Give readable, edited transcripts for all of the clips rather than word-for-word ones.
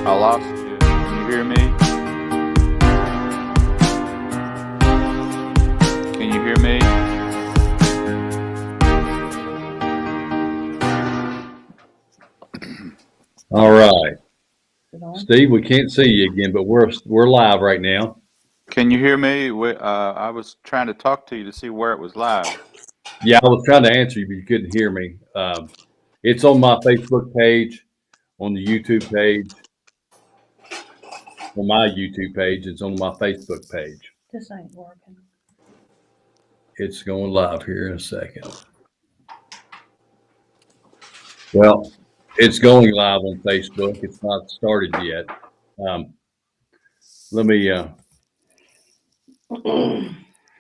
I lost you. Can you hear me? Can you hear me? All right. Steve, we can't see you again, but we're live right now. Can you hear me? I was trying to talk to you to see where it was live. Yeah, I was trying to answer you, but you couldn't hear me. It's on my Facebook page, on the YouTube page, on my YouTube page. It's on my Facebook page. This ain't working. It's going live here in a second. Well, it's going live on Facebook. It's not started yet. Let me,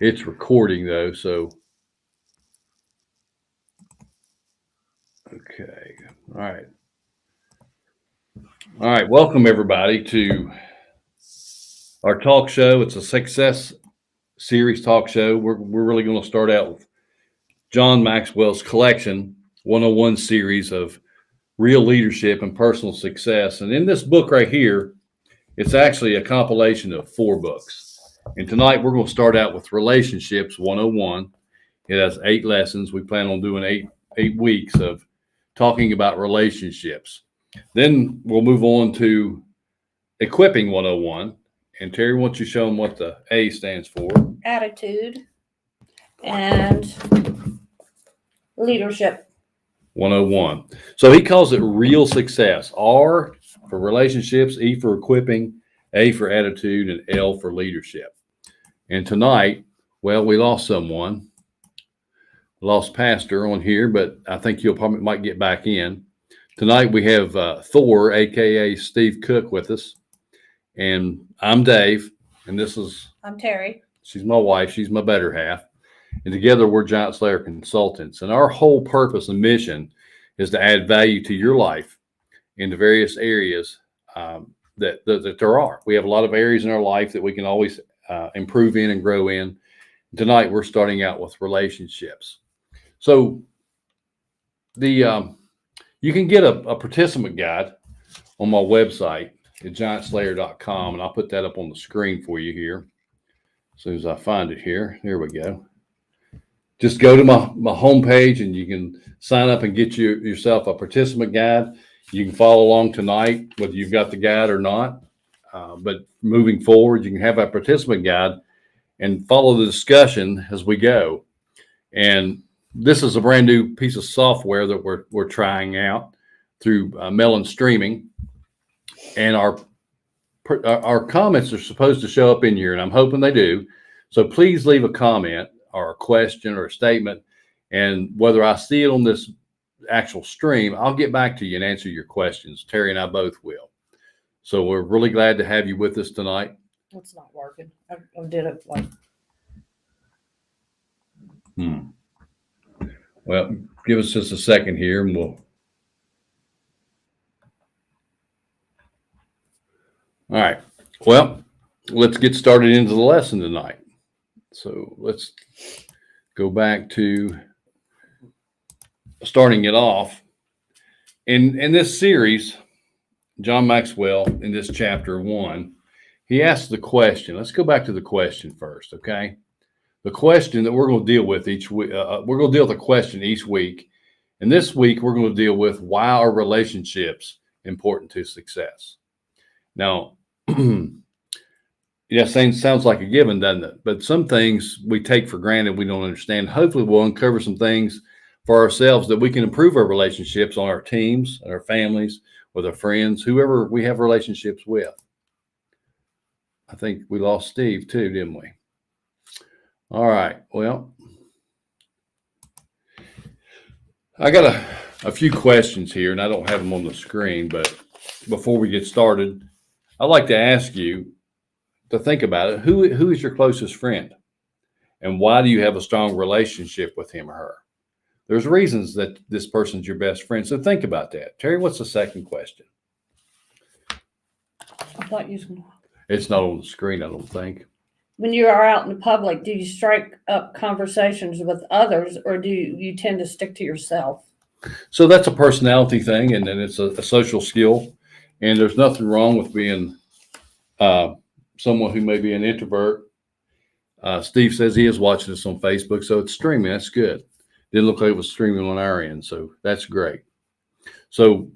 it's recording though, so. Okay. All right. All right. Welcome everybody to our talk show. It's a success series talk show. We're really going to start out with John Maxwell's collection 101 series of real leadership and personal success. And in this book right here, it's actually a compilation of 4 books. And tonight we're going to start out with Relationships 101. It has 8 lessons. We plan on doing eight weeks of talking about relationships. Then we'll move on to Equipping 101. And Terry, why don't you show them what the A stands for? Attitude and leadership. 101. So he calls it real success. R for relationships, E for equipping, A for attitude, and L for leadership. And tonight, well, we lost someone. Lost Pastor on here, but I think he'll probably might get back in. Tonight we have Thor, aka Steve Cook, with us. And I'm Dave, and I'm Terry. She's my wife. She's my better half. And together we're GiantSlayer Consultants. And our whole purpose and mission is to add value to your life in the various areas that there are. We have a lot of areas in our life that we can always improve in and grow in. Tonight we're starting out with relationships. So you can get a participant guide on my website at GiantSlayer.com, and I'll put that up on the screen for you here as soon as I find it here. There we go. Just go to my homepage and you can sign up and get yourself a participant guide. You can follow along tonight, whether you've got the guide or not. But moving forward, you can have a participant guide and follow the discussion as we go. And this is a brand new piece of software that we're trying out through Melon Streaming. And our comments are supposed to show up in here, and I'm hoping they do. So please leave a comment or a question or a statement. And whether I see it on this actual stream, I'll get back to you and answer your questions. Terry and I both will. So we're really glad to have you with us tonight. It's not working. I did it like. Well, give us just a second here and we'll. All right. Well, let's get started into the lesson tonight. So let's go back to starting it off. In this series, John Maxwell, in this chapter 1, he asked the question. Let's go back to the question first, okay? The question that we're going to deal with each week, we're going to deal with a question each week. And this week, we're going to deal with why are relationships important to success? Now, yeah, sounds like a given, doesn't it? But some things we take for granted, we don't understand. Hopefully, we'll uncover some things for ourselves that we can improve our relationships on our teams, and our families, with our friends, whoever we have relationships with. I think we lost Steve too, didn't we? All right. Well, I got a few questions here, and I don't have them on the screen, but before we get started, I'd like to ask you to think about it. Who is your closest friend? And why do you have a strong relationship with him or her? There's reasons that this person's your best friend. So think about that. Terry, what's the second question? I thought you was gonna. It's not on the screen, I don't think. When you are out in the public, do you strike up conversations with others, or do you tend to stick to yourself? So that's a personality thing, and then it's a social skill. And there's nothing wrong with being someone who may be an introvert. Steve says he is watching this on Facebook, so it's streaming. That's good. Didn't look like it was streaming on our end, so that's great. So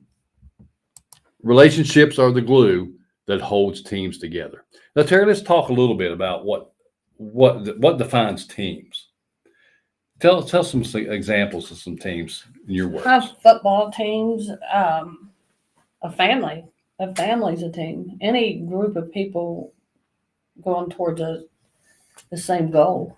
relationships are the glue that holds teams together. Now, Terry, let's talk a little bit about what defines teams. Tell some examples of some teams in your words. Football teams, a family. A family's a team. Any group of people going towards the same goal.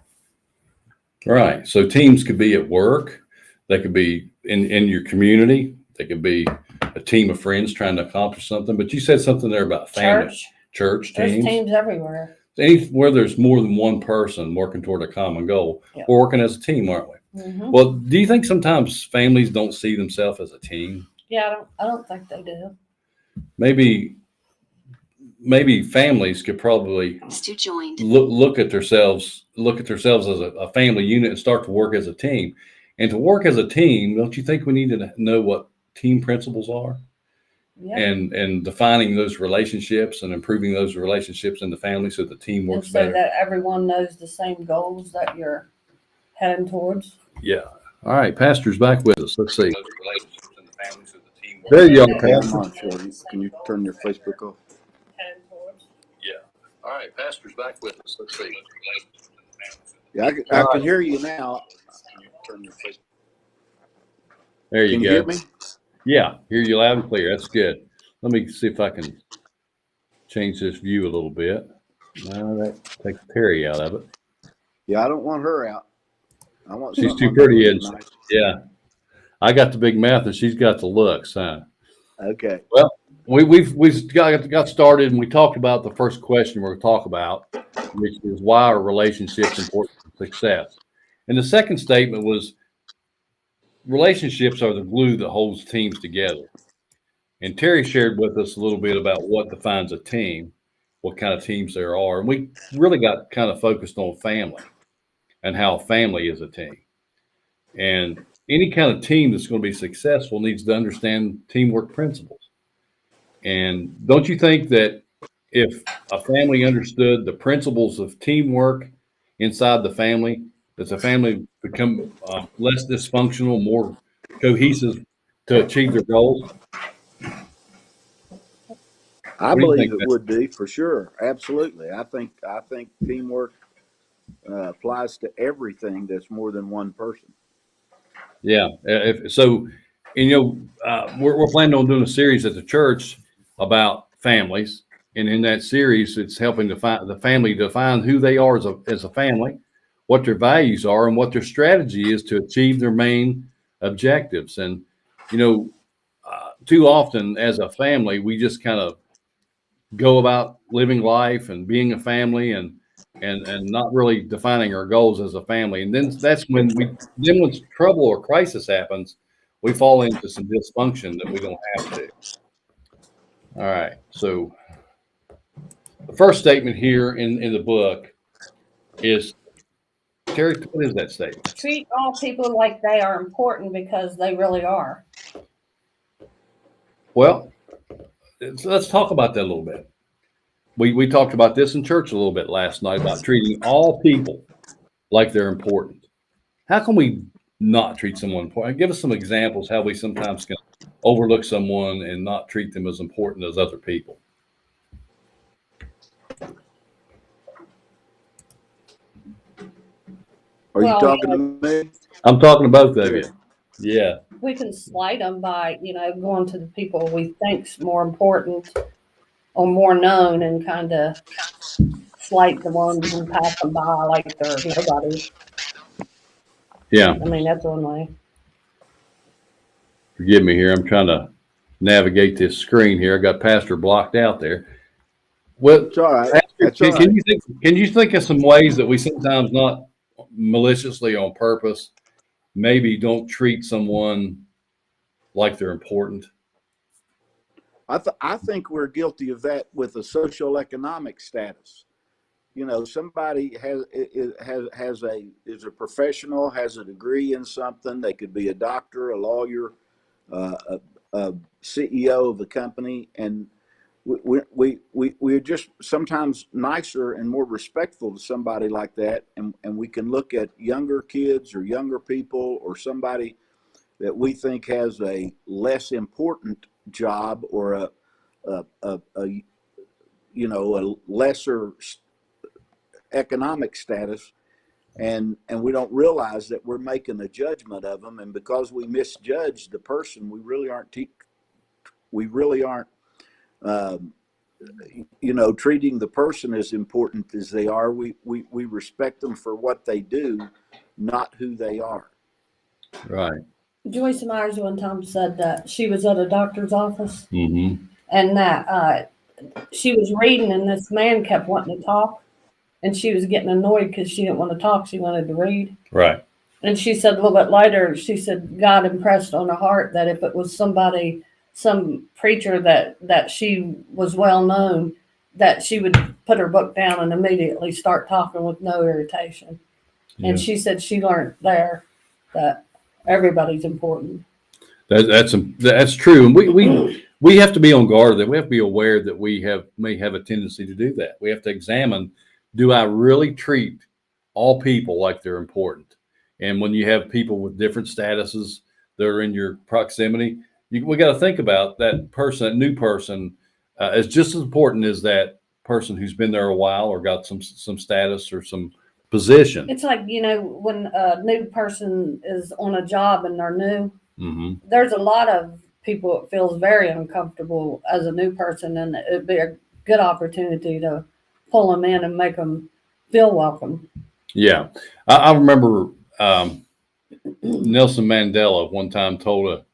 Right. So teams could be at work. They could be in your community. They could be a team of friends trying to accomplish something. But you said something there about family. Church There's teams. teams everywhere. Anywhere there's more than one person working toward a common goal, Yep. we're working as a team, aren't we? Mm-hmm. Well, do you think sometimes families don't see themselves as a team? Yeah, I don't think they do. Maybe families could probably look at themselves as a family unit and start to work as a team. And to work as a team, don't you think we need to know what team principles are? Yeah. And defining those relationships and improving those relationships in the family so the team works and so better. that everyone knows the same goals that you're heading towards. Yeah. All right, Pastor's back with us. Let's see. There you are, Okay, I'm Pastor. on, Shorty. Can you turn your Facebook off? Heading towards. Yeah. All right, Pastor's back with us. Let's see. Yeah, I can hear you now. Can you turn your Facebook? There you Can you go. hear me? Yeah, hear you loud and clear. That's good. Let me see if I can change this view a little bit. No, that takes Terry out of it. Yeah, I don't want her out. I want. She's something too pretty, that isn't looks she? Yeah. I got the big mouth and she's got the looks, huh? nice. Okay. Well, we've got started and we talked about the first question we're going to talk about, which is why are relationships important to success? And the second statement was relationships are the glue that holds teams together. And Terry shared with us a little bit about what defines a team, what kind of teams there are. And we really got kind of focused on family and how family is a team. And any kind of team that's going to be successful needs to understand teamwork principles. And don't you think that if a family understood the principles of teamwork inside the family, that the family become less dysfunctional, more cohesive to achieve their goals? I What do you believe think, it Ben? would be for sure. Absolutely. I think teamwork applies to everything that's more than one person. Yeah. So, we're planning on doing a series at the church about families, and in that series, it's helping the family define who they are as a family, what their values are, and what their strategy is to achieve their main objectives. And too often as a family, we just kind of go about living life and being a family and not really defining our goals as a family. And then that's when when trouble or crisis happens, we fall into some dysfunction that we don't have to. All right. So the first statement here in the book is, Terry, what is that statement? Treat all people like they are important because they really are. Well, let's talk about that a little bit. We talked about this in church a little bit last night about treating all people like they're important. How can we not treat someone important? Give us some examples how we sometimes can overlook someone and not treat them as important as other people. Are you Well, talking to me? I'm talking to both of you. Yeah. We can slight them by, going to the people we think's more important or more known and kind of slight the ones and pass them by like they're nobody. Yeah. I mean, that's one way. Forgive me here. I'm trying to navigate this screen here. I got Pastor blocked out there. Well, It's all right. Pastor, That's all right. can you think of some ways that we sometimes, not maliciously on purpose, maybe don't treat someone like they're important? I think we're guilty of that with a social economic status. Somebody is a professional, has a degree in something. They could be a doctor, a lawyer, a CEO of a company, and we're just sometimes nicer and more respectful to somebody like that, and we can look at younger kids or younger people or somebody that we think has a less important job or a a lesser economic status, and we don't realize that we're making a judgment of them, and because we misjudge the person, we really aren't treating the person as important as they are. We respect them for what they do, not who they are. Right. Joyce Myers one time said that she was at a doctor's office Mm-hmm. and that she was reading and this man kept wanting to talk and she was getting annoyed because she didn't want to talk. She wanted to read. Right. And she said a little bit later, she said God impressed on her heart that if it was some preacher that she was well known, that she would put her book down and immediately start talking with no irritation. Yeah. And she said she learned there that everybody's important. That's true, and we have to be on guard that we have to be aware that we may have a tendency to do that. We have to examine: do I really treat all people like they're important? And when you have people with different statuses that are in your proximity, we got to think about that person, that new person, is just as important as that person who's been there a while or got some status or some position. It's like, when a new person is on a job and they're new, Mm-hmm. there's a lot of people that feels very uncomfortable as a new person, and it'd be a good opportunity to pull them in and make them feel welcome. Yeah. I remember Nelson Mandela one time told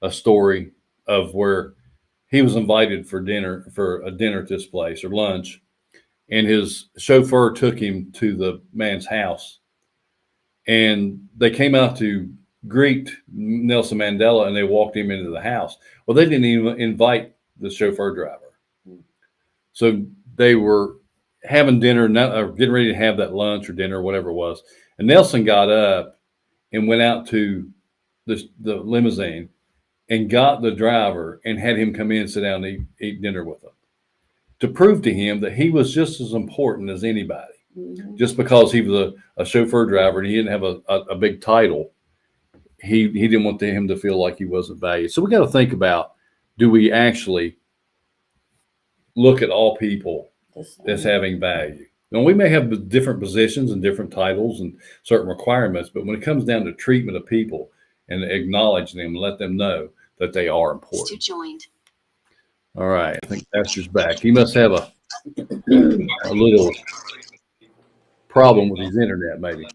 a story of where he was invited for a dinner at this place or lunch, and his chauffeur took him to the man's house, and they came out to greet Nelson Mandela and they walked him into the house. Well, they didn't even invite the chauffeur driver. So they were having dinner, or getting ready to have that lunch or dinner, or whatever it was. And Nelson got up and went out to the limousine and got the driver and had him come in and sit down and eat dinner with him, to prove to him that he was just as important as anybody. Mm-hmm. Just because he was a chauffeur driver and he didn't have a big title, he didn't want him to feel like he wasn't valued. So we got to think about, do we actually look at all people as having value? And we may have different positions and different titles and certain requirements, but when it comes down to treatment of people and acknowledging them and let them know that they are important. Joined. All right, I think Pastor's back. He must have a little problem with his internet, maybe.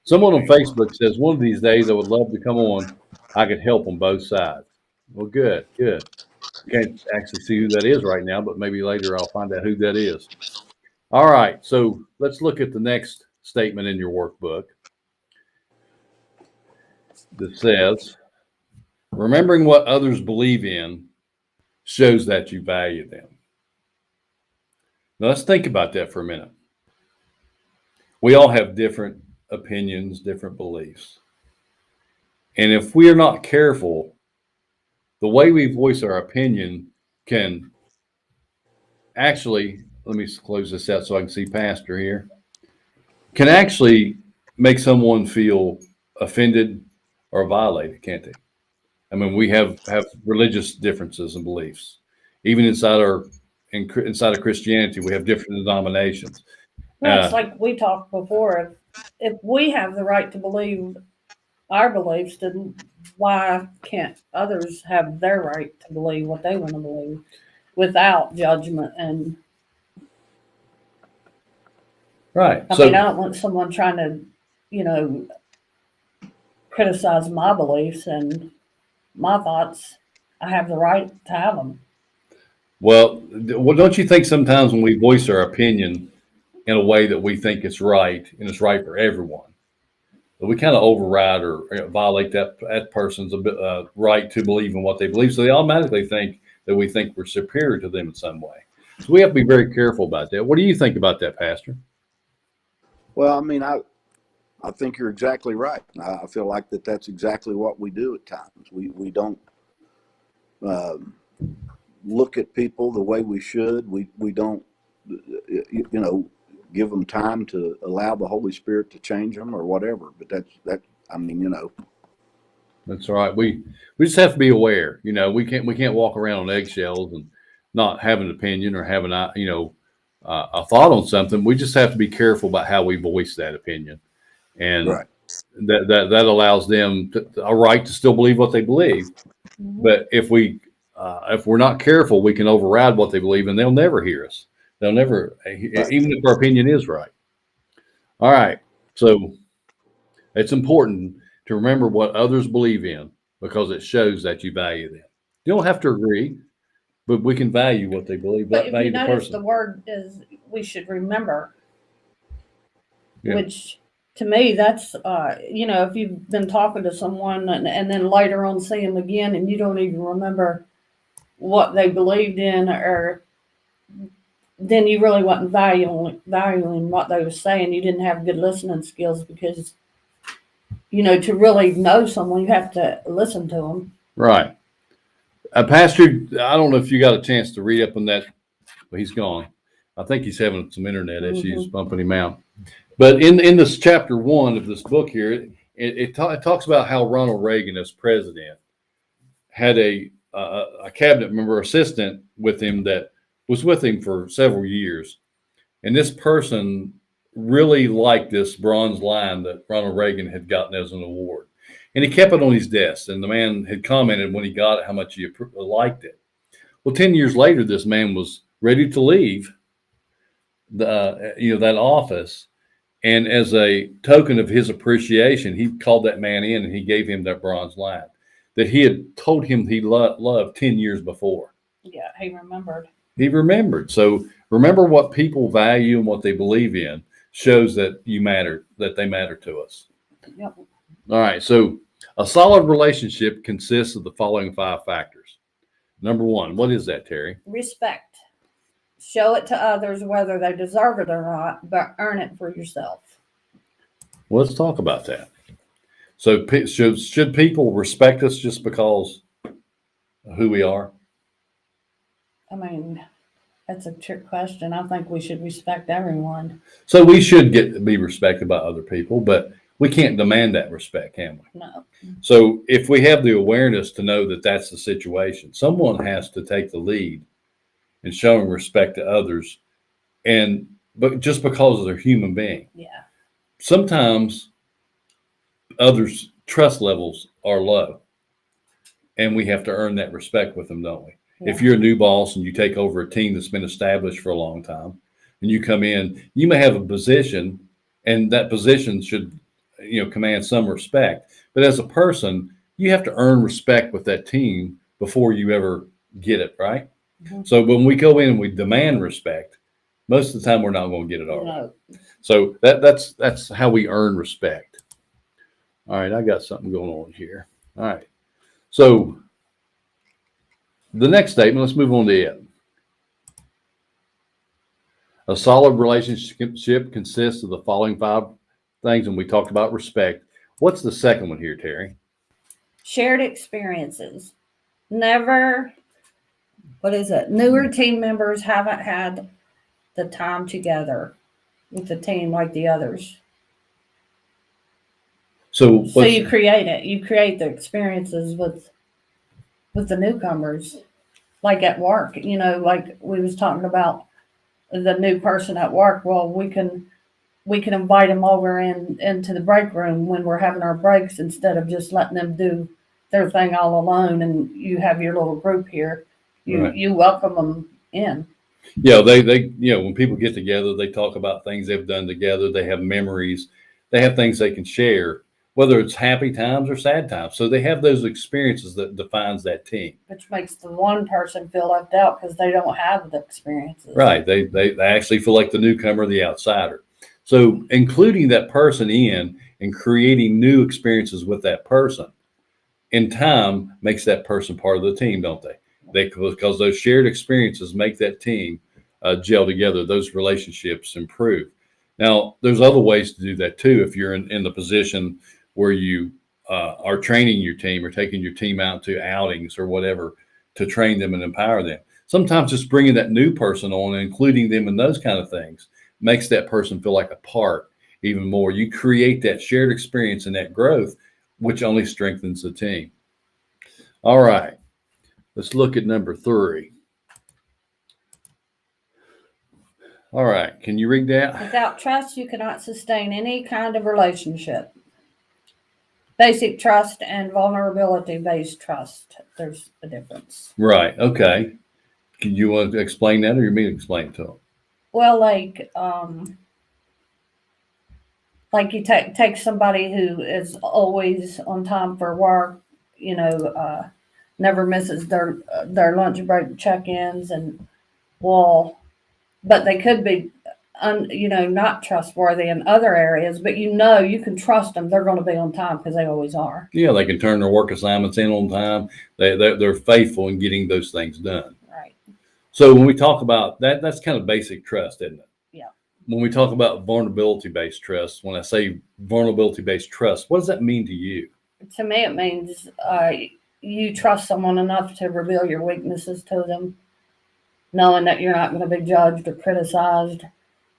Someone on Facebook says, one of these days I would love to come on. I could help on both sides. Well, good. Can't actually see who that is right now, but maybe later I'll find out who that is. All right, so let's look at the next statement in your workbook that says, remembering what others believe in shows that you value them. Now let's think about that for a minute. We all have different opinions, different beliefs. And if we are not careful, the way we voice our opinion can actually, let me close this out so I can see Pastor here, can actually make someone feel offended or violated, can't they? I mean, we have religious differences and beliefs. Even inside of Christianity, we have different denominations. Well, it's like we talked before. If we have the right to believe our beliefs, then why can't others have their right to believe what they want to believe without judgment? And right. I mean, I don't want someone trying to, criticize my beliefs and my thoughts. I have the right to have them. Well, don't you think sometimes when we voice our opinion in a way that we think it's right and it's right for everyone, that we kind of override or violate that person's right to believe in what they believe? So they automatically think that we think we're superior to them in some way. So we have to be very careful about that. What do you think about that, Pastor? Well, I mean, I think you're exactly right. I feel like that's exactly what we do at times. We don't look at people the way we should. We don't, give them time to allow the Holy Spirit to change them or whatever. But that. I mean, That's right. We just have to be aware. We can't walk around on eggshells and not have an opinion or have a thought on something. We just have to be careful about how we voice that opinion, and right. that allows them a right to still believe what they believe. Mhm. But if we're not careful, we can override what they believe, and they'll never hear us. They'll never, even if our opinion is right. All right. So it's important to remember what others believe in because it shows that you value them. You don't have to agree, but we can value what they believe. But if you Value the notice, person. the word is we should remember, Yeah. which to me, that's, if you've been talking to someone and then later on see them again and you don't even remember what they believed in, or then you really wasn't valuing what they were saying. You didn't have good listening skills because, to really know someone, you have to listen to them. Right. Pastor, I don't know if you got a chance to read up on that. Well, he's gone. I think he's having some internet issues bumping him out. But in this chapter 1 of this book here, it talks about how Ronald Reagan, as president, had a cabinet member assistant with him that was with him for several years. And this person really liked this bronze lion that Ronald Reagan had gotten as an award. And he kept it on his desk. And the man had commented when he got it how much he liked it. Well, 10 years later, this man was ready to leave that office. And as a token of his appreciation, he called that man in and he gave him that bronze lion that he had told him he loved 10 years before. Yeah, he remembered. He remembered. So remember what people value and what they believe in shows that you matter, that they matter to us. Yep. All right. So a solid relationship consists of the following 5 factors. Number 1, what is that, Terry? Respect. Show it to others whether they deserve it or not, but earn it for yourself. Well, let's talk about that. So should people respect us just because of who we are? I mean, that's a trick question. I think we should respect everyone. So we should be respected by other people, but we can't demand that respect, can we? No. So if we have the awareness to know that that's the situation, someone has to take the lead in showing respect to others, but just because they're human being. Yeah. Sometimes others' trust levels are low, and we have to earn that respect with them, don't we? Yeah. If you're a new boss and you take over a team that's been established for a long time, and you come in, you may have a position, and that position should, command some respect. But as a person, you have to earn respect with that team before you ever get it, right? Mm-hmm. So when we go in and we demand respect, most of the time we're not going to get it all right. No. So that's how we earn respect. All right, I got something going on here. All right. So the next statement, let's move on to it. A solid relationship consists of the following 5 things, and we talked about respect. What's the second one here, Terry? Shared experiences. Newer team members haven't had the time together with the team like the others. So you create it. You create the experiences with the newcomers, like at work. Like we was talking about the new person at work. Well, we can invite them over into the break room when we're having our breaks instead of just letting them do their thing all alone. And you have your little group here. You welcome them in. Yeah, they when people get together, they talk about things they've done together. They have memories. They have things they can share, whether it's happy times or sad times. So they have those experiences that defines that team. Which makes the one person feel left out because they don't have the experiences. Right. They actually feel like the newcomer, the outsider. So including that person in and creating new experiences with that person in time makes that person part of the team, don't they? Because those shared experiences make that team gel together. Those relationships improve. Now, there's other ways to do that too. If you're in the position where you are training your team or taking your team out to outings or whatever, to train them and empower them. Sometimes just bringing that new person on and including them in those kind of things makes that person feel like a part even more. You create that shared experience and that growth, which only strengthens the team. All right, let's look at number 3. All right, can you read that? Without trust, you cannot sustain any kind of relationship. Basic trust and vulnerability-based trust. There's a difference. Right, okay. Can you want to explain that, or you mean to explain it to them? Well, like you take somebody who is always on time for work, never misses their lunch break check-ins, and but they could be, not trustworthy in other areas. But you can trust them; they're going to be on time because they always are. Yeah, they can turn their work assignments in on time. They're faithful in getting those things done. Right. So when we talk about that, that's kind of basic trust, isn't it? Yeah. When we talk about vulnerability-based trust, when I say vulnerability-based trust, what does that mean to you? To me, it means you trust someone enough to reveal your weaknesses to them, knowing that you're not going to be judged or criticized.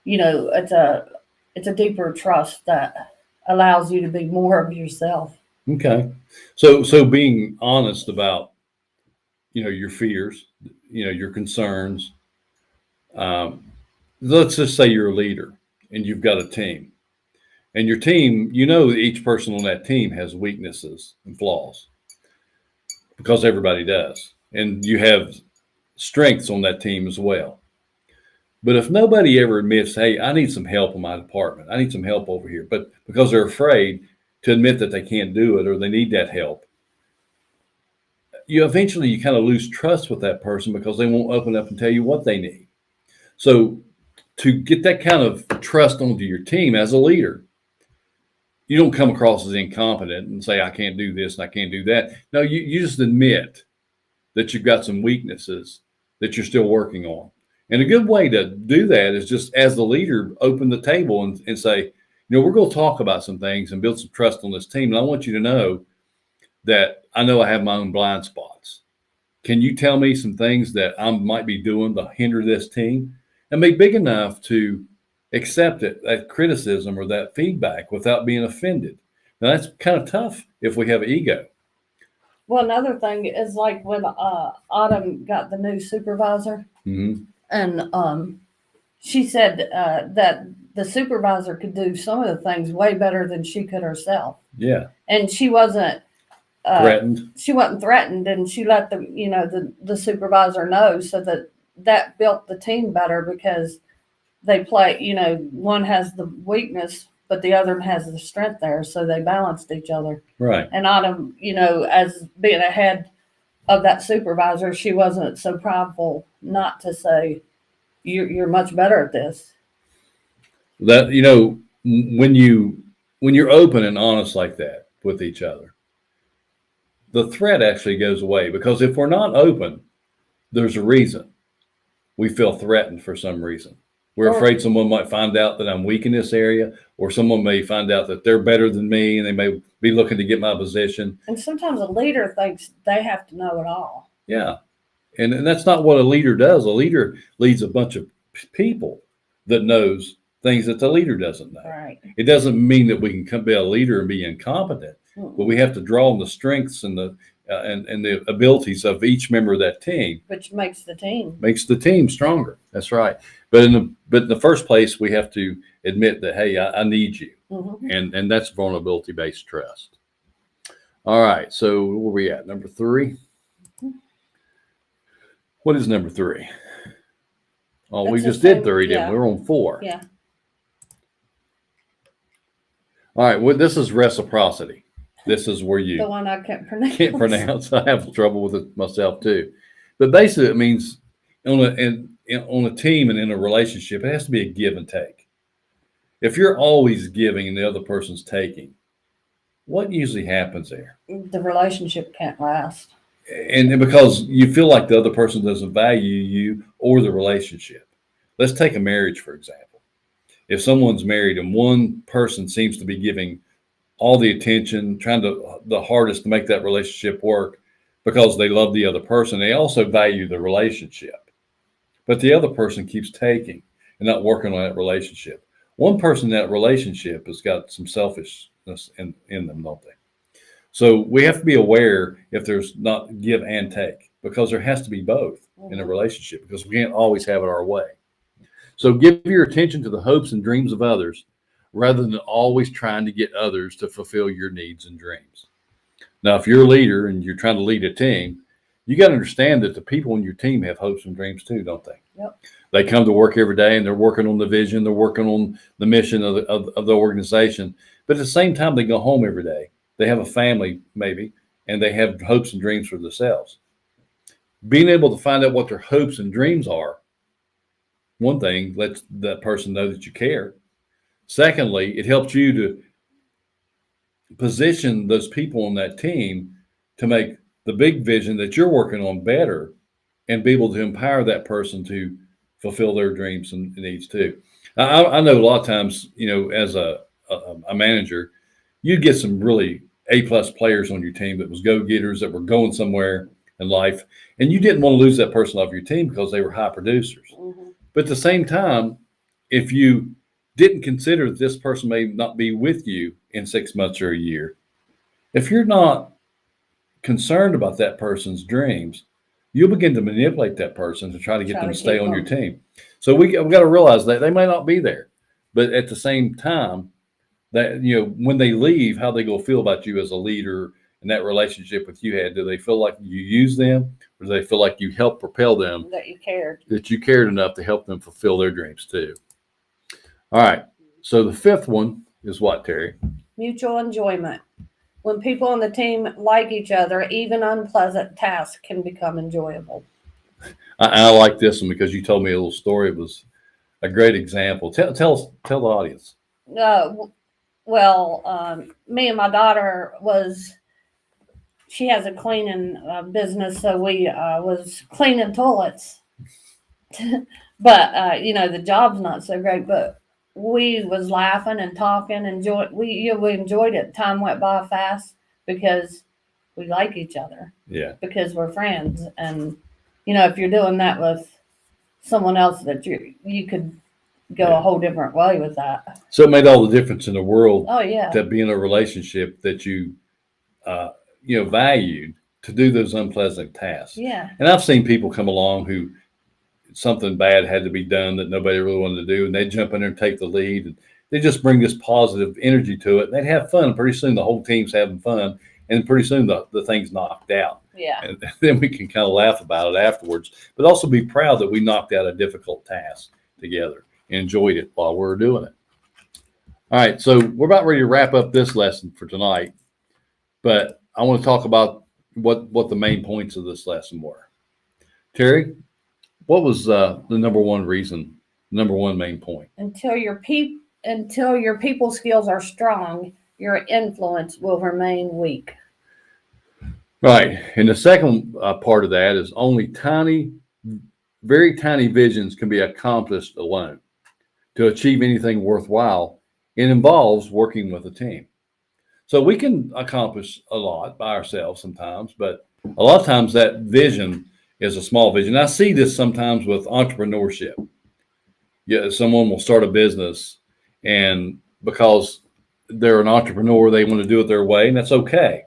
It's a deeper trust that allows you to be more of yourself. Okay. So being honest about, your fears, your concerns. Let's just say you're a leader and you've got a team. And your team, each person on that team has weaknesses and flaws because everybody does. And you have strengths on that team as well. But if nobody ever admits, hey, I need some help in my department, I need some help over here, but because they're afraid to admit that they can't do it or they need that help, you kind of lose trust with that person because they won't open up and tell you what they need. So to get that kind of trust onto your team as a leader, you don't come across as incompetent and say, I can't do this and I can't do that. No, you just admit that you've got some weaknesses that you're still working on. And a good way to do that is just as the leader, open the table and say, we're going to talk about some things and build some trust on this team. And I want you to know that I know I have my own blind spots. Can you tell me some things that I might be doing to hinder this team? And be big enough to accept that criticism or that feedback without being offended. Now, that's kind of tough if we have ego. Well, another thing is like when Autumn got the new supervisor, Mm-hmm. and she said that the supervisor could do some of the things way better than she could herself. Yeah. And she wasn't Threatened. She wasn't threatened, and she let the supervisor know, so that built the team better because they play. One has the weakness, but the other has the strength there, so they balanced each other. Right. And Autumn, as being ahead of that supervisor, she wasn't so prideful not to say, "You're much better at this." That when you're open and honest like that with each other, the threat actually goes away, because if we're not open, there's a reason we feel threatened for some reason. We're afraid someone might find out that I'm weak in this area, or someone may find out that they're better than me and they may be looking to get my position. And sometimes a leader thinks they have to know it all. Yeah. And that's not what a leader does. A leader leads a bunch of people that knows things that the leader doesn't know. Right. It doesn't mean that we can be a leader and be incompetent, but we have to draw on the strengths and the abilities of each member of that team, which makes the team stronger. That's right. But in the first place, we have to admit that, hey, I need you, and that's vulnerability-based trust. All right. So where are we at? Number 3. What is number 3? Oh, we just did 3, didn't we? We're on 4. Yeah. All right. Well, this is reciprocity. This is where you the one I can't pronounce. I have trouble with it myself too. But basically, it means on a team and in a relationship, it has to be a give and take. If you're always giving and the other person's taking, what usually happens there? The relationship can't last. And because you feel like the other person doesn't value you or the relationship. Let's take a marriage, for example. If someone's married and one person seems to be giving all the attention, trying the hardest to make that relationship work, because they love the other person. They also value the relationship, but the other person keeps taking and not working on that relationship. One person in that relationship has got some selfishness in them, don't they? So we have to be aware if there's not give and take, because there has to be both in a relationship, because we can't always have it our way. So give your attention to the hopes and dreams of others rather than always trying to get others to fulfill your needs and dreams. Now, if you're a leader and you're trying to lead a team, you got to understand that the people on your team have hopes and dreams too, don't they? Yep. They come to work every day and they're working on the vision, they're working on the mission of the organization. But at the same time, they go home every day. They have a family, maybe, and they have hopes and dreams for themselves. Being able to find out what their hopes and dreams are, one thing, lets that person know that you care. Secondly, it helps you to position those people on that team to make the big vision that you're working on better and be able to empower that person to fulfill their dreams and needs too. I know a lot of times, as a manager, you'd get some really A-plus players on your team that was go-getters, that were going somewhere in life, and you didn't want to lose that person off your team because they were high producers. Mm-hmm. But at the same time, if you didn't consider that this person may not be with you in 6 months or a year, if you're not concerned about that person's dreams, you'll begin to manipulate that person to try to get them to stay on your team. So we've got to realize that they may not be there, but at the same time, that when they leave, how they gonna feel about you as a leader and that relationship with you had. Do they feel like you use them, or do they feel like you helped propel them? That you cared. That you cared enough to help them fulfill their dreams too. All right. So the fifth one is what, Terry? Mutual enjoyment. When people on the team like each other, even unpleasant tasks can become enjoyable. I like this one because you told me a little story. It was a great example. Tell the audience. Me and my daughter she has a cleaning business, so we was cleaning toilets. But the job's not so great, but we was laughing and talking, we enjoyed it. Time went by fast because we like each other. Yeah. Because we're friends, and if you're doing that with someone else, that you could go a whole different way with that. So it made all the difference in the world. Oh yeah. To be in a relationship that you valued, to do those unpleasant tasks. Yeah. And I've seen people come along who something bad had to be done that nobody really wanted to do, and they jump in there and take the lead, and they just bring this positive energy to it, and they'd have fun. Pretty soon the whole team's having fun, and pretty soon the thing's knocked out. Yeah. And then we can kind of laugh about it afterwards, but also be proud that we knocked out a difficult task together and enjoyed it while we were doing it. All right, so we're about ready to wrap up this lesson for tonight, but I want to talk about what the main points of this lesson were. Terri, what was the number one main point? Until your people skills are strong, your influence will remain weak. Right. And the second part of that is only very tiny visions can be accomplished alone. To achieve anything worthwhile, it involves working with a team. So we can accomplish a lot by ourselves sometimes, but a lot of times that vision is a small vision. I see this sometimes with entrepreneurship. Yeah, someone will start a business, and because they're an entrepreneur, they want to do it their way, and that's okay.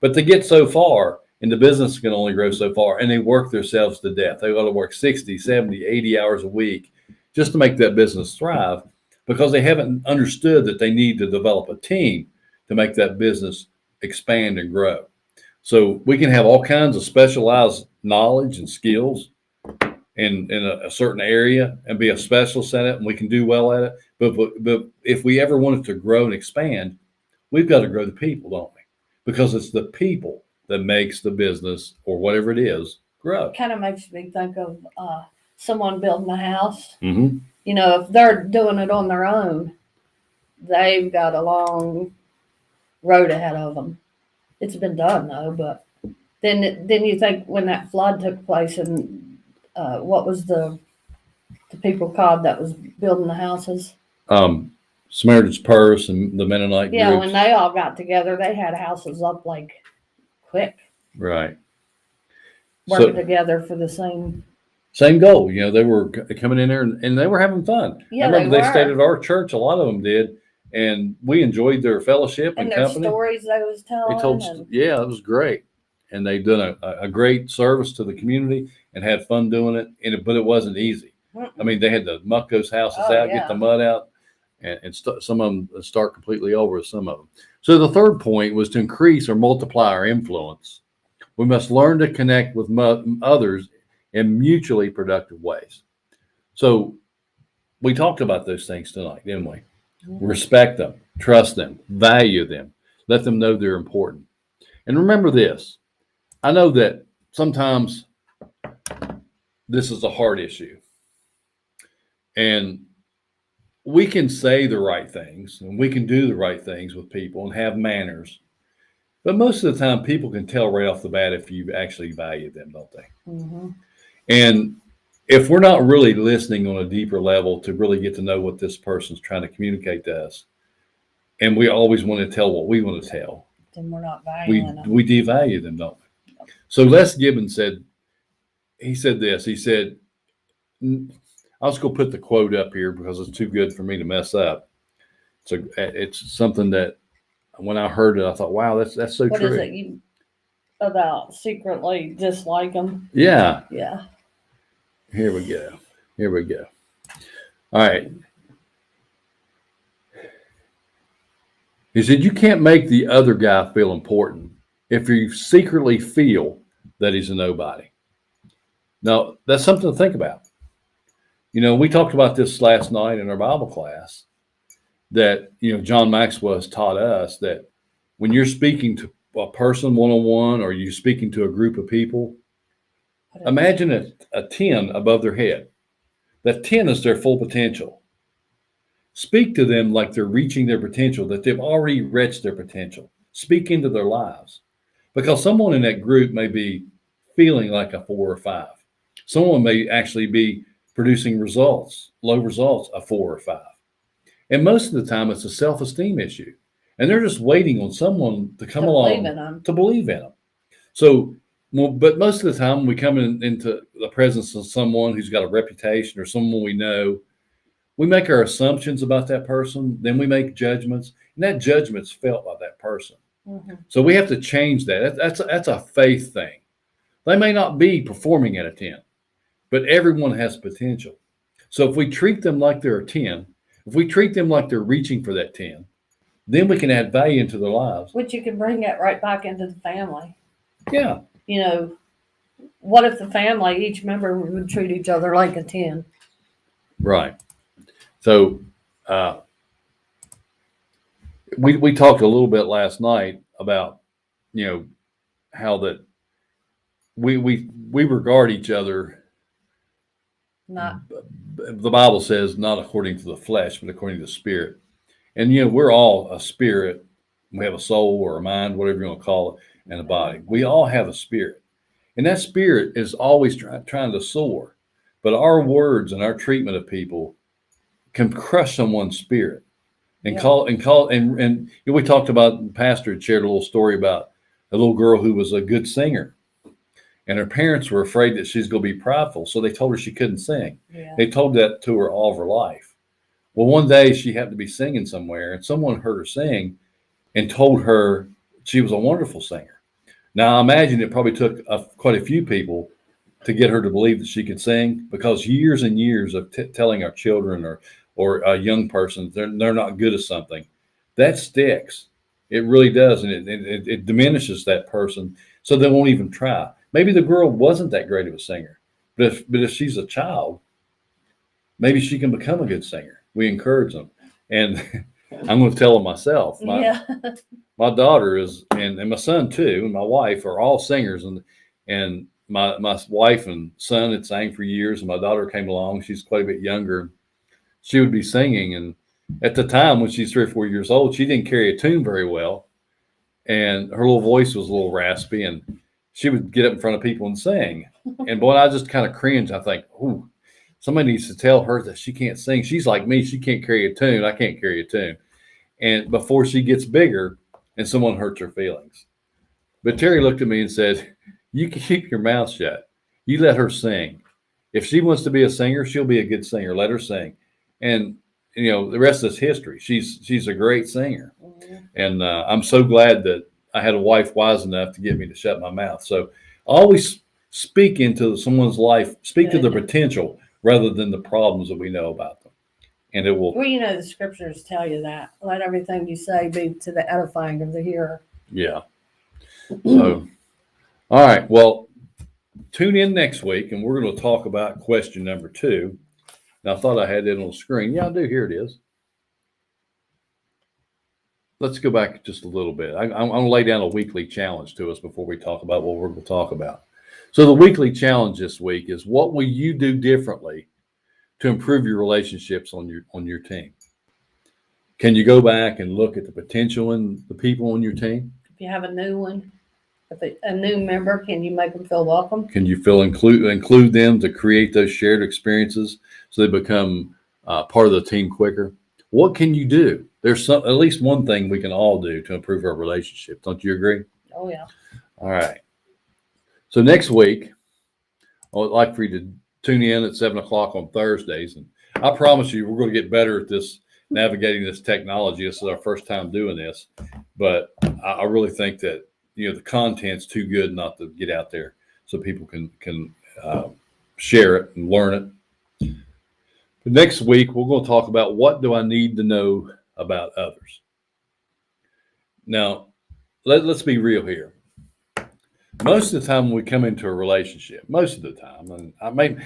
But they get so far, and the business can only grow so far, and they work themselves to death. They got to work 60, 70, 80 hours a week just to make that business thrive, because they haven't understood that they need to develop a team to make that business expand and grow. So we can have all kinds of specialized knowledge and skills in a certain area and be a specialist at it, and we can do well at it. But if we ever want it to grow and expand, we've got to grow the people, don't we? Because it's the people that makes the business or whatever it is grow. It kind of makes me think of someone building a house. Mm-hmm. If they're doing it on their own, they've got a long road ahead of them. It's been done though, but then you think when that flood took place, and what was the people called that was building the houses? Samaritan's Purse and the Mennonite Yeah, groups. when they all got together, they had houses up like quick. Right. working together for the same goal. You know, they were coming in there and they were having fun. Yeah, I remember they they were. stayed at our church. A lot of them did. And we enjoyed their fellowship and and their company. stories they was telling. They told, and yeah, it was great. And they've done a great service to the community and had fun doing it. But it wasn't easy. I mean, they had to muck those houses Oh, out, yeah. get the mud out, and some of them start completely over with some of them. So the third point was to increase or multiply our influence. We must learn to connect with others in mutually productive ways. So we talked about those things tonight, didn't we? Respect them, trust them, value them, let them know they're important. And remember this, I know that sometimes this is a hard issue. And we can say the right things and we can do the right things with people and have manners. But most of the time, people can tell right off the bat if you actually value them, don't they? Mm-hmm. And if we're not really listening on a deeper level to really get to know what this person's trying to communicate to us, and we always want to tell what we want to tell, Then we're not valuing them. we devalue them, don't we? So Les Gibbons said this. He said, I'll just go put the quote up here because it's too good for me to mess up. So it's something that when I heard it, I thought, wow, that's so What true. is it you about secretly dislike them? Yeah. Yeah. Here we go. All right. He said, you can't make the other guy feel important if you secretly feel that he's a nobody. Now, that's something to think about. You know, we talked about this last night in our Bible class that, you know, John Maxwell has taught us that when you're speaking to a person one-on-one or you're speaking to a group of people, imagine a 10 above their head. That 10 is their full potential. Speak to them like they're reaching their potential, that they've already reached their potential. Speak into their lives. Because someone in that group may be feeling like a 4 or 5. Someone may actually be producing low results, a 4 or 5. And most of the time, it's a self-esteem issue. And they're just waiting on someone to come along to believe in them. So, but most of the time, when we come into the presence of someone who's got a reputation or someone we know, we make our assumptions about that person, then we make judgments, and that judgment's felt by that person. Mm-hmm. So we have to change that. That's a faith thing. They may not be performing at a 10, but everyone has potential. So if we treat them like they're a 10, if we treat them like they're reaching for that 10, then we can add value into their lives. Which you can bring that right back into the family. Yeah. You know, what if the family, each member would treat each other like a 10? Right. So we talked a little bit last night about, you know, how that we regard each other. Not. The Bible says not according to the flesh, but according to the spirit. And, you know, we're all a spirit. We have a soul or a mind, whatever you want to call it, and a body. We all have a spirit. And that spirit is always trying to soar. But our words and our treatment of people can crush someone's spirit. And and we talked about, the pastor had shared a little story about a little girl who was a good singer. And her parents were afraid that she's going to be prideful. So they told her she couldn't sing. Yeah. They told that to her all of her life. Well, one day she happened to be singing somewhere and someone heard her sing and told her she was a wonderful singer. Now, I imagine it probably took quite a few people to get her to believe that she could sing, because years and years of telling our children or a young person they're not good at something, that sticks. It really does. And it diminishes that person, so they won't even try. Maybe the girl wasn't that great of a singer, but if she's a child, maybe she can become a good singer. We encourage them. And I'm going to tell them myself. My daughter is, and my son too, and my wife are all singers. And my wife and son had sang for years, and my daughter came along. She's quite a bit younger. She would be singing. And at the time when she's 3 or 4 years old, she didn't carry a tune very well. And her little voice was a little raspy, and she would get up in front of people and sing. And boy, I just kind of cringe. I think, ooh, somebody needs to tell her that she can't sing. She's like me. She can't carry a tune. I can't carry a tune. And before she gets bigger and someone hurts her feelings. But Terry looked at me and said, You can keep your mouth shut. You let her sing. If she wants to be a singer, she'll be a good singer. Let her sing. And, the rest is history. She's a great singer. Mhm. And I'm so glad that I had a wife wise enough to get me to shut my mouth. So always speak into someone's life, speak to the Good. potential rather than the problems that we know about them. And it will, Well, the scriptures tell you that. Let everything you say be to the edifying of the hearer. yeah. So, all right. Well, tune in next week and we're going to talk about question number 2. Now, I thought I had it on the screen. Yeah, I do. Here it is. Let's go back just a little bit. I'm going to lay down a weekly challenge to us before we talk about what we're going to talk about. So the weekly challenge this week is, what will you do differently to improve your relationships on your team? Can you go back and look at the potential in the people on your team? If you have a new one, a new member, can you make them feel welcome? Can you include them to create those shared experiences so they become part of the team quicker? What can you do? There's at least one thing we can all do to improve our relationship. Don't you agree? Oh, yeah. All right. So next week, I would like for you to tune in at 7:00 on Thursdays. And I promise you, we're going to get better at this, navigating this technology. This is our first time doing this. But I really think that, the content's too good not to get out there so people can share it and learn it. But next week, we're going to talk about, what do I need to know about others? Now, let's be real here. Most of the time when we come into a relationship, and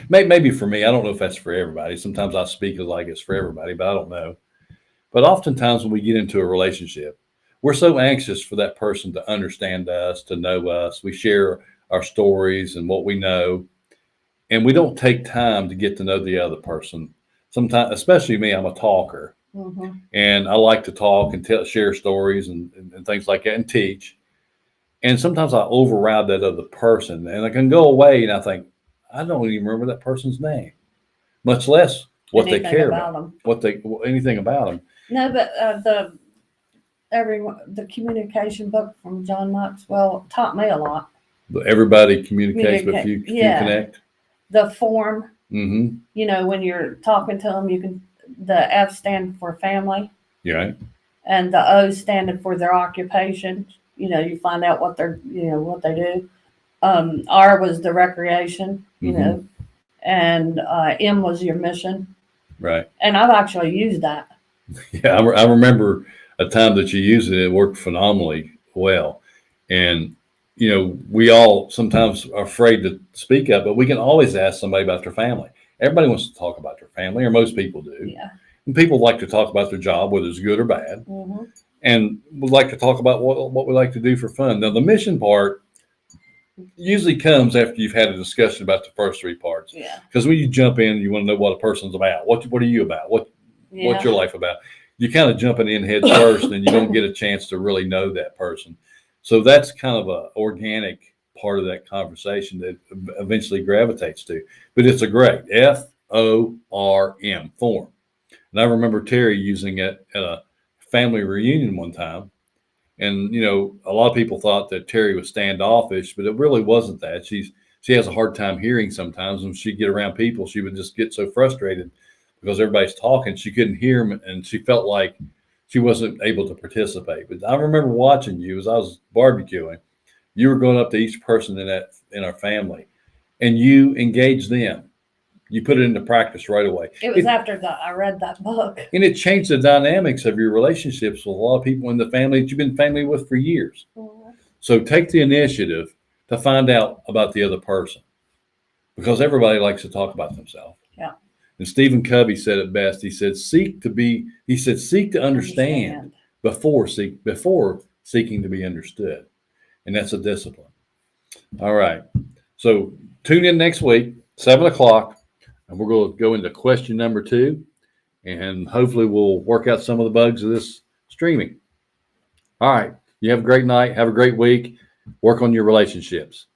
maybe for me, I don't know if that's for everybody. Sometimes I speak like it's for everybody, but I don't know. But oftentimes when we get into a relationship, we're so anxious for that person to understand us, to know us. We share our stories and what we know, and we don't take time to get to know the other person. Sometimes, especially me, I'm a talker, Mm-hmm. and I like to talk and share stories and things like that and teach. And sometimes I override that other person, and I can go away and I think, I don't even remember that person's name, much less what they care about, anything about them. No, but the communication book from John Maxwell taught me a lot. But everybody communicates, but few connect. The form, Mm-hmm. when you're talking to them, the F stand for family, You're right. and the O standing for their occupation. You find out what what they do. R was the recreation, Mhm. and M was your mission. Right. And I've actually used that. Yeah, I remember a time that you used it. It worked phenomenally well. And, we all sometimes are afraid to speak up, but we can always ask somebody about their family. Everybody wants to talk about their family, or most people do. Yeah. And people like to talk about their job, whether it's good or bad. Mm-hmm. And would like to talk about what we like to do for fun. Now, the mission part usually comes after you've had a discussion about the first 3 parts. Yeah. Because when you jump in, you want to know what a person's about. What are you about? What's your life about? You're kind of jumping in head first, and you don't get a chance to really know that person. So that's kind of a organic part of that conversation that eventually gravitates to. But it's a great FORM, form. And I remember Terri using it at a family reunion one time. And, a lot of people thought that Terri was standoffish, but it really wasn't that. She has a hard time hearing sometimes. When she'd get around people, she would just get so frustrated because everybody's talking. She couldn't hear them, and she felt like she wasn't able to participate. But I remember watching you as I was barbecuing. You were going up to each person in our family, and you engaged them. You put it into practice right away. It was after I read that book. And it changed the dynamics of your relationships with a lot of people in the family that you've been family with for years. Mm-hmm. So take the initiative to find out about the other person, because everybody likes to talk about themselves. Yeah. And Stephen Covey said it best. He said, seek to understand before seeking to be understood. And that's a discipline. All right. So tune in next week, 7:00. And we're going to go into question number 2, and hopefully we'll work out some of the bugs of this streaming. All right. You have a great night. Have a great week. Work on your relationships.